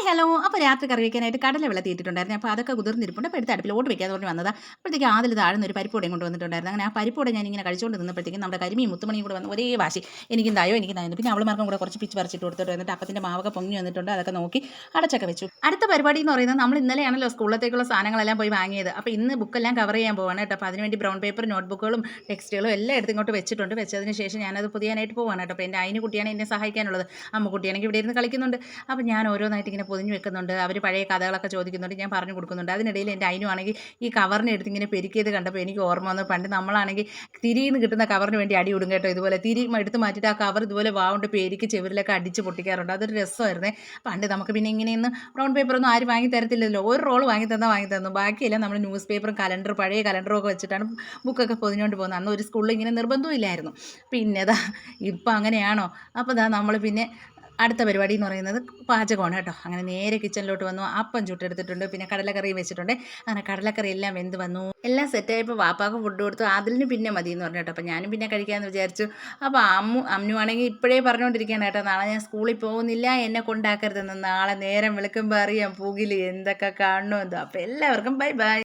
Hello. അപ്പോൾ രാത്രി കറി വയ്ക്കാനായിട്ട് കടല വെള്ളത്തിയിട്ടുണ്ടായിരുന്നു. അപ്പോൾ അതൊക്കെ കുതിർന്നിരിപ്പുണ്ട്. അപ്പോൾ എടുത്ത് അടുപ്പിലോട്ട് വെക്കാന്ന് പറഞ്ഞ് വന്നതാ. അപ്പോഴത്തേക്ക് ആതിൽ താഴ്ന്ന ഒരു പരിപ്പുവടയും കൊണ്ടുവന്നിട്ടുണ്ടായിരുന്നു. അങ്ങനെ ആ പരിപ്പുവട ഞാനിങ്ങനെ കഴിച്ചുകൊണ്ട് നിന്നപ്പോഴത്തേക്കും നമ്മുടെ കരിമീൻ മുത്തുമണിയും കൂടെ വന്ന് ഒരേ വാശി, എനിക്കും തായോ എനിക്കും തായോ. പിന്നെ അവളുമാർക്കും കൂടെ കുറച്ച് പിച്ച് പറിച്ചിട്ട് കൊടുത്തിട്ട് വന്നിട്ട് അപ്പത്തിൻ്റെ മാവൊക്കെ പൊങ്ങി വന്നിട്ടുണ്ട്. അതൊക്കെ നോക്കി അടച്ചൊക്കെ വെച്ചു. അടുത്ത പരിപാടി എന്ന് പറയുന്നത് നമ്മൾ ഇന്നലെയാണല്ലോ സ്കൂളിലത്തേക്കുള്ള സാധനങ്ങളെല്ലാം പോയി വാങ്ങിയത്. അപ്പോൾ ഇന്ന് ബുക്കെല്ലാം കവർ ചെയ്യാൻ പോവാണ് കേട്ടോ. അപ്പോൾ അതിനുവേണ്ടി ബ്രൗൺ പേപ്പർ, നോട്ട്ബുക്കുകളും ടെക്സ്റ്റുകളും എല്ലാം എടുത്ത് ഇങ്ങോട്ട് വെച്ചിട്ടുണ്ട്. വെച്ചതിന് ശേഷം ഞാനത് പൊതിയാനായിട്ട് പോവാണ് കേട്ടോ. അപ്പോൾ എൻ്റെ അതിന് കുട്ടിയാണ് എന്നെ സഹായിക്കാനുള്ളത്. അമ്മുക്കുട്ടിയാണെങ്കിൽ ഇവിടെ ഇരുന്ന് കളിക്കുന്നുണ്ട്. അപ്പോൾ ഞാൻ ഓരോന്നായിട്ട് ഇങ്ങനെ പൊതിഞ്ഞ് വെക്കുന്നുണ്ട്. അവർ പഴയ കഥകളൊക്കെ ചോദിക്കുന്നുണ്ട്, ഞാൻ പറഞ്ഞു കൊടുക്കുന്നുണ്ട്. അതിനിടയിൽ എൻ്റെ അതിനുവാണെങ്കിൽ ഈ കവറിനെ എടുത്ത് ഇങ്ങനെ പെരുക്കിയത് കണ്ടപ്പോൾ എനിക്ക് ഓർമ്മ വന്നു, പണ്ട് നമ്മളാണെങ്കിൽ തിരിയിൽ നിന്ന് കിട്ടുന്ന കവറിന് വേണ്ടി അടി ഇടും കേട്ടോ. ഇതുപോലെ തിരി എടുത്ത് മാറ്റിയിട്ട് ആ കവർ ഇതുപോലെ വാവുകൊണ്ട് പെരുക്കി ചെവിരിലൊക്കെ അടിച്ച് പൊട്ടിക്കാറുണ്ട്. അതൊരു രസമായിരുന്നേ പണ്ട്. നമുക്ക് പിന്നെ ഇങ്ങനെയൊന്നും ബ്രൗൺ പേപ്പറൊന്നും ആരും വാങ്ങി തരത്തില്ലല്ലോ. ഒരു റോൾ വാങ്ങി തന്നു. ബാക്കിയെല്ലാം നമ്മൾ ന്യൂസ് പേപ്പറും കലണ്ടർ, പഴയ കലണ്ടറും ഒക്കെ വെച്ചിട്ടാണ് ബുക്കൊക്കെ പൊതിഞ്ഞുകൊണ്ട് പോകുന്നത്. അന്ന് ഒരു സ്കൂളിൽ ഇങ്ങനെ നിർബന്ധവും ഇല്ലായിരുന്നു. പിന്നെ ഇപ്പം അങ്ങനെയാണോ? അപ്പോൾ നമ്മൾ പിന്നെ അടുത്ത പരിപാടി എന്ന് പറയുന്നത് പാചകമാണ് കേട്ടോ. അങ്ങനെ നേരെ കിച്ചണിലോട്ട് വന്നു. അപ്പം ചുട്ടെടുത്തിട്ടുണ്ട്. പിന്നെ കടലക്കറിയും വെച്ചിട്ടുണ്ട്. അങ്ങനെ കടലക്കറി എല്ലാം വെന്ത് വന്നു. എല്ലാം സെറ്റായപ്പോൾ വാപ്പാക്ക് ഫുഡ് കൊടുത്തു. അതിന് പിന്നെ മതി എന്ന് പറഞ്ഞു കേട്ടോ. അപ്പോൾ ഞാനും പിന്നെ കഴിക്കാമെന്ന് വിചാരിച്ചു. അപ്പോൾ അമ്മു ആണെങ്കിൽ ഇപ്പോഴേ പറഞ്ഞുകൊണ്ടിരിക്കുകയാണ് കേട്ടോ, നാളെ ഞാൻ സ്കൂളിൽ പോകുന്നില്ല, എന്നെ കൊണ്ടാക്കരുതെന്ന്. നാളെ നേരം വെളുക്കുമ്പോൾ അറിയാം പുകിൽ എന്തൊക്കെ കാണണമെന്നോ. അപ്പോൾ എല്ലാവർക്കും ബൈ ബൈ.